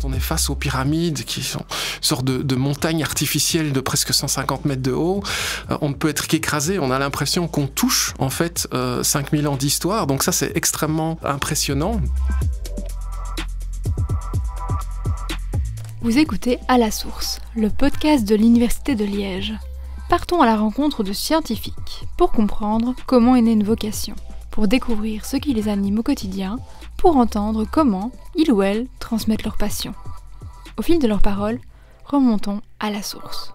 On est face aux pyramides qui sont une sorte de montagnes artificielles de presque 150 mètres de haut. On ne peut être qu'écrasé. On a l'impression qu'on touche en fait 5000 ans d'histoire. Donc ça, c'est extrêmement impressionnant. Vous écoutez À la source, le podcast de l'Université de Liège. Partons à la rencontre de scientifiques pour comprendre comment est née une vocation, pour découvrir ce qui les anime au quotidien, pour entendre comment ils ou elles transmettent leur passion. Au fil de leurs paroles, remontons à la source.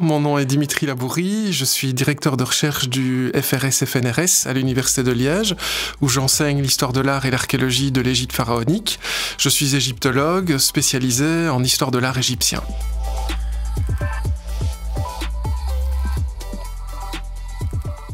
Mon nom est Dimitri Labourie, je suis directeur de recherche du FRS-FNRS à l'Université de Liège, où j'enseigne l'histoire de l'art et l'archéologie de l'Égypte pharaonique. Je suis égyptologue spécialisé en histoire de l'art égyptien.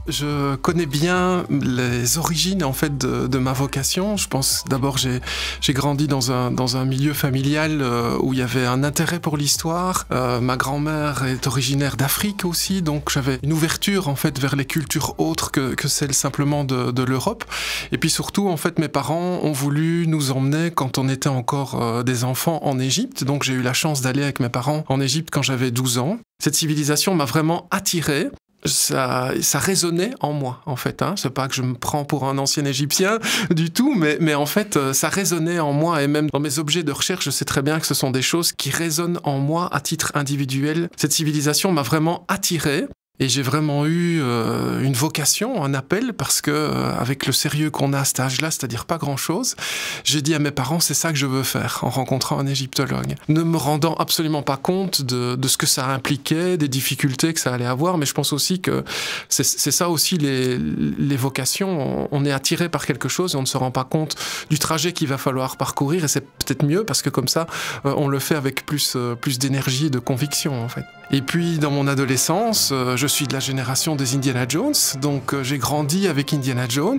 Je connais bien les origines en fait de ma vocation. Je pense d'abord j'ai grandi dans un milieu familial où il y avait un intérêt pour l'histoire. Ma grand-mère est originaire d'Afrique aussi, donc j'avais une ouverture en fait vers les cultures autres que celles simplement de l'Europe. Et puis surtout en fait mes parents ont voulu nous emmener quand on était encore des enfants en Égypte. Donc j'ai eu la chance d'aller avec mes parents en Égypte quand j'avais 12 ans. Cette civilisation m'a vraiment attiré. Ça résonnait en moi, en fait. C'est pas que je me prends pour un ancien Égyptien du tout, mais en fait, ça résonnait en moi. Et même dans mes objets de recherche, je sais très bien que ce sont des choses qui résonnent en moi à titre individuel. Cette civilisation m'a vraiment attiré. Et j'ai vraiment eu une vocation, un appel, parce que avec le sérieux qu'on a à cet âge-là, c'est-à-dire pas grand-chose, j'ai dit à mes parents, c'est ça que je veux faire, en rencontrant un égyptologue. Ne me rendant absolument pas compte de ce que ça impliquait, des difficultés que ça allait avoir, mais je pense aussi que c'est ça aussi les vocations. On est attiré par quelque chose et on ne se rend pas compte du trajet qu'il va falloir parcourir, et c'est peut-être mieux, parce que comme ça, on le fait avec plus d'énergie et de conviction, en fait. Et puis, dans mon adolescence, je suis de la génération des Indiana Jones, donc j'ai grandi avec Indiana Jones,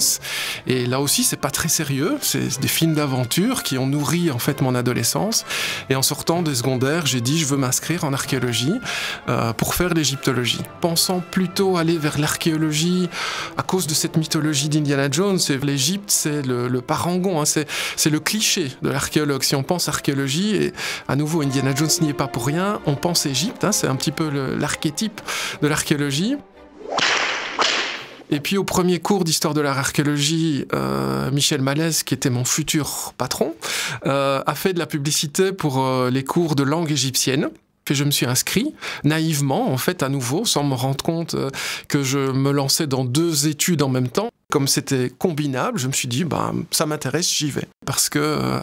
et là aussi c'est pas très sérieux, c'est des films d'aventure qui ont nourri en fait mon adolescence, et en sortant des secondaires, j'ai dit je veux m'inscrire en archéologie pour faire l'égyptologie, pensant plutôt aller vers l'archéologie à cause de cette mythologie d'Indiana Jones. Et l'Égypte c'est le parangon, c'est le cliché de l'archéologue. Si on pense archéologie, et à nouveau Indiana Jones n'y est pas pour rien, on pense Égypte, c'est un petit peu l'archétype de l'archéologie. Et puis au premier cours d'histoire de l'art archéologie, Michel Malaise, qui était mon futur patron, a fait de la publicité pour les cours de langue égyptienne. Et je me suis inscrit naïvement, en fait, à nouveau, sans me rendre compte que je me lançais dans 2 études en même temps. Comme c'était combinable, je me suis dit, ça m'intéresse, j'y vais. Parce que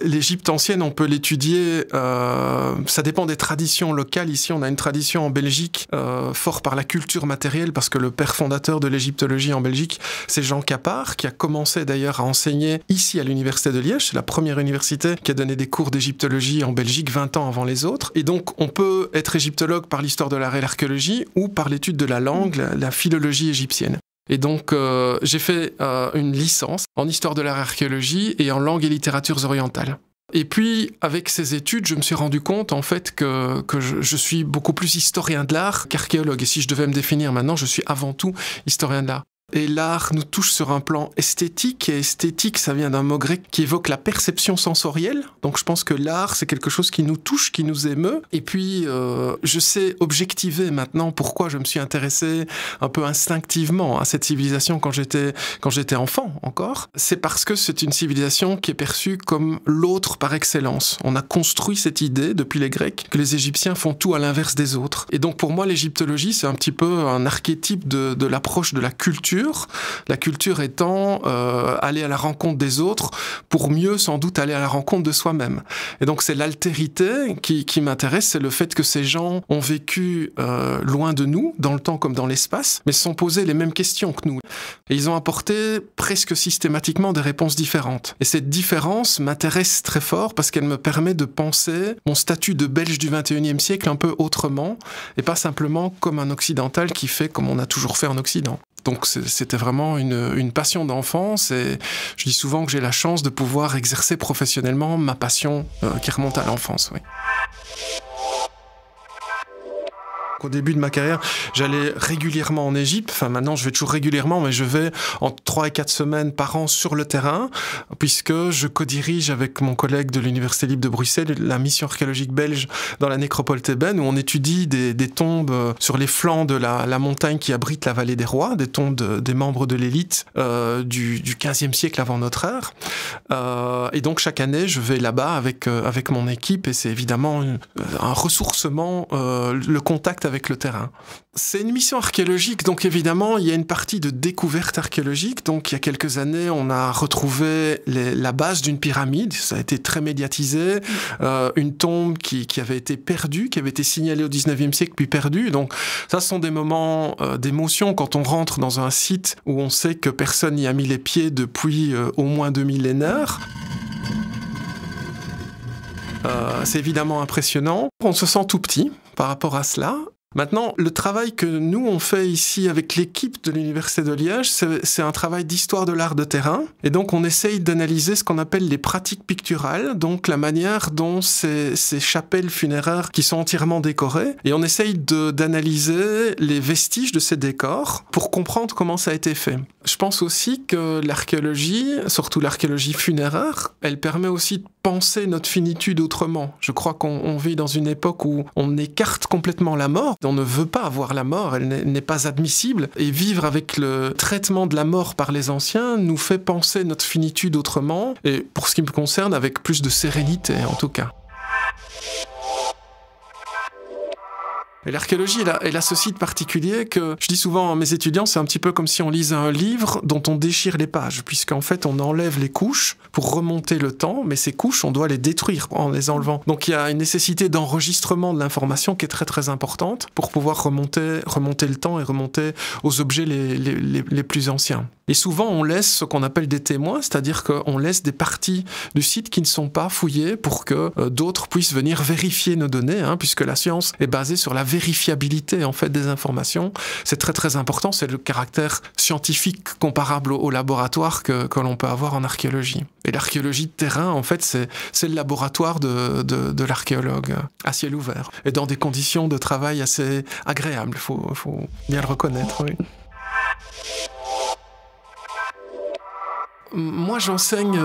l'Égypte ancienne, on peut l'étudier, ça dépend des traditions locales. Ici, on a une tradition en Belgique, fort par la culture matérielle, parce que le père fondateur de l'égyptologie en Belgique, c'est Jean Capart, qui a commencé d'ailleurs à enseigner ici à l'Université de Liège. C'est la première université qui a donné des cours d'égyptologie en Belgique 20 ans avant les autres. Et donc, on peut être égyptologue par l'histoire de l'art et l'archéologie, ou par l'étude de la langue, la philologie égyptienne. Et donc, j'ai fait une licence en histoire de l'art et archéologie et en langue et littératures orientales. Et puis, avec ces études, je me suis rendu compte, en fait, que je suis beaucoup plus historien de l'art qu'archéologue. Et si je devais me définir maintenant, je suis avant tout historien de l'art. Et l'art nous touche sur un plan esthétique, et esthétique, ça vient d'un mot grec qui évoque la perception sensorielle. Donc je pense que l'art, c'est quelque chose qui nous touche, qui nous émeut. Et puis, je sais objectiver maintenant pourquoi je me suis intéressé un peu instinctivement à cette civilisation quand j'étais enfant encore. C'est parce que c'est une civilisation qui est perçue comme l'autre par excellence. On a construit cette idée, depuis les Grecs, que les Égyptiens font tout à l'inverse des autres. Et donc pour moi, l'égyptologie, c'est un petit peu un archétype de l'approche de la culture. La culture étant aller à la rencontre des autres pour mieux sans doute aller à la rencontre de soi-même. Et donc c'est l'altérité qui m'intéresse, c'est le fait que ces gens ont vécu loin de nous, dans le temps comme dans l'espace, mais se sont posés les mêmes questions que nous. Et ils ont apporté presque systématiquement des réponses différentes. Et cette différence m'intéresse très fort parce qu'elle me permet de penser mon statut de Belge du XXIe siècle un peu autrement, et pas simplement comme un occidental qui fait comme on a toujours fait en Occident. Donc c'était vraiment une passion d'enfance, et je dis souvent que j'ai la chance de pouvoir exercer professionnellement ma passion qui remonte à l'enfance. Oui. Au début de ma carrière, j'allais régulièrement en Égypte. Enfin, maintenant, je vais toujours régulièrement, mais je vais en 3 et 4 semaines par an sur le terrain, puisque je co-dirige avec mon collègue de l'Université libre de Bruxelles la mission archéologique belge dans la nécropole thébaine, où on étudie des tombes sur les flancs de la montagne qui abrite la vallée des rois, des tombes des membres de l'élite du 15e siècle avant notre ère. Et donc, chaque année, je vais là-bas avec mon équipe, et c'est évidemment un ressourcement, le contact avec le terrain. C'est une mission archéologique, donc évidemment, il y a une partie de découverte archéologique. Donc, il y a quelques années, on a retrouvé la base d'une pyramide. Ça a été très médiatisé. Une tombe qui avait été perdue, qui avait été signalée au 19e siècle, puis perdue. Donc, ça, ce sont des moments d'émotion quand on rentre dans un site où on sait que personne n'y a mis les pieds depuis au moins 2 millénaires. C'est évidemment impressionnant. On se sent tout petit par rapport à cela. Maintenant, le travail que nous, on fait ici avec l'équipe de l'Université de Liège, c'est un travail d'histoire de l'art de terrain. Et donc, on essaye d'analyser ce qu'on appelle les pratiques picturales, donc la manière dont ces chapelles funéraires qui sont entièrement décorées. Et on essaye d'analyser les vestiges de ces décors pour comprendre comment ça a été fait. Je pense aussi que l'archéologie, surtout l'archéologie funéraire, elle permet aussi de penser notre finitude autrement. Je crois qu'on vit dans une époque où on écarte complètement la mort. On ne veut pas avoir la mort, elle n'est pas admissible. Et vivre avec le traitement de la mort par les anciens nous fait penser notre finitude autrement, et pour ce qui me concerne, avec plus de sérénité en tout cas. Et l'archéologie, elle a ce site particulier que je dis souvent à mes étudiants, c'est un petit peu comme si on lisait un livre dont on déchire les pages, puisqu'en fait on enlève les couches pour remonter le temps, mais ces couches, on doit les détruire en les enlevant. Donc il y a une nécessité d'enregistrement de l'information qui est très très importante pour pouvoir remonter le temps et remonter aux objets les plus anciens. Et souvent, on laisse ce qu'on appelle des témoins, c'est-à-dire qu'on laisse des parties du site qui ne sont pas fouillées pour que d'autres puissent venir vérifier nos données, puisque la science est basée sur la vérifiabilité en fait des informations. C'est très très important, c'est le caractère scientifique comparable au laboratoire que l'on peut avoir en archéologie. Et l'archéologie de terrain, en fait, c'est le laboratoire de l'archéologue à ciel ouvert et dans des conditions de travail assez agréables, faut bien le reconnaître. Oui. Moi, j'enseigne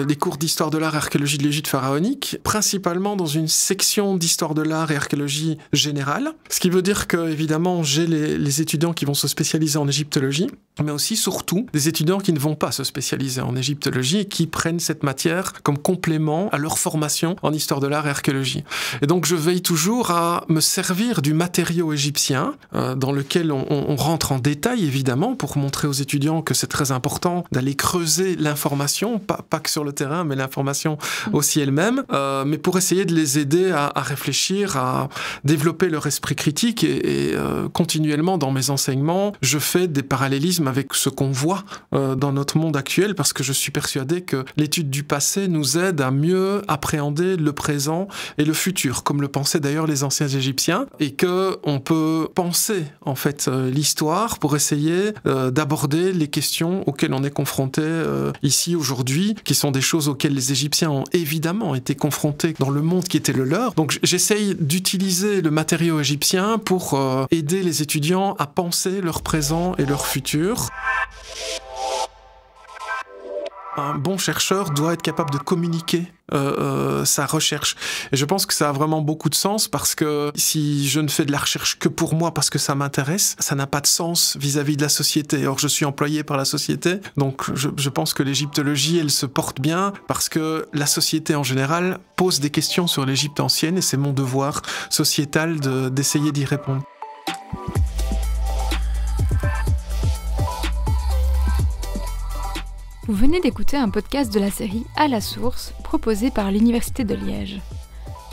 des cours d'histoire de l'art et archéologie de l'Égypte pharaonique, principalement dans une section d'histoire de l'art et archéologie générale. Ce qui veut dire que, évidemment, j'ai les étudiants qui vont se spécialiser en égyptologie, mais aussi, surtout, des étudiants qui ne vont pas se spécialiser en égyptologie et qui prennent cette matière comme complément à leur formation en histoire de l'art et archéologie. Et donc, je veille toujours à me servir du matériau égyptien, dans lequel on rentre en détail, évidemment, pour montrer aux étudiants que c'est très important d'aller creuser l'information, pas que sur le terrain, mais l'information aussi elle-même, mais pour essayer de les aider à réfléchir, à développer leur esprit critique et continuellement dans mes enseignements, je fais des parallélismes avec ce qu'on voit dans notre monde actuel, parce que je suis persuadé que l'étude du passé nous aide à mieux appréhender le présent et le futur, comme le pensaient d'ailleurs les anciens Égyptiens, et que on peut penser en fait l'histoire pour essayer d'aborder les questions auxquelles on est confronté ici aujourd'hui, qui sont des choses auxquelles les Égyptiens ont évidemment été confrontés dans le monde qui était le leur. Donc j'essaye d'utiliser le matériau égyptien pour aider les étudiants à penser leur présent et leur futur. Un bon chercheur doit être capable de communiquer sa recherche. Et je pense que ça a vraiment beaucoup de sens, parce que si je ne fais de la recherche que pour moi parce que ça m'intéresse, ça n'a pas de sens vis-à-vis de la société. Or, je suis employé par la société, donc je pense que l'égyptologie, elle se porte bien parce que la société en général pose des questions sur l'Égypte ancienne et c'est mon devoir sociétal d'essayer d'y répondre. Vous venez d'écouter un podcast de la série À la source, proposé par l'Université de Liège.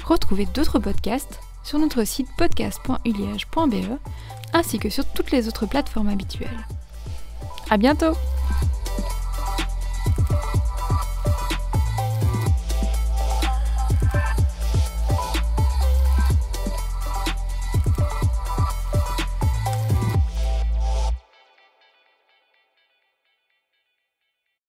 Retrouvez d'autres podcasts sur notre site podcast.uliege.be ainsi que sur toutes les autres plateformes habituelles. À bientôt!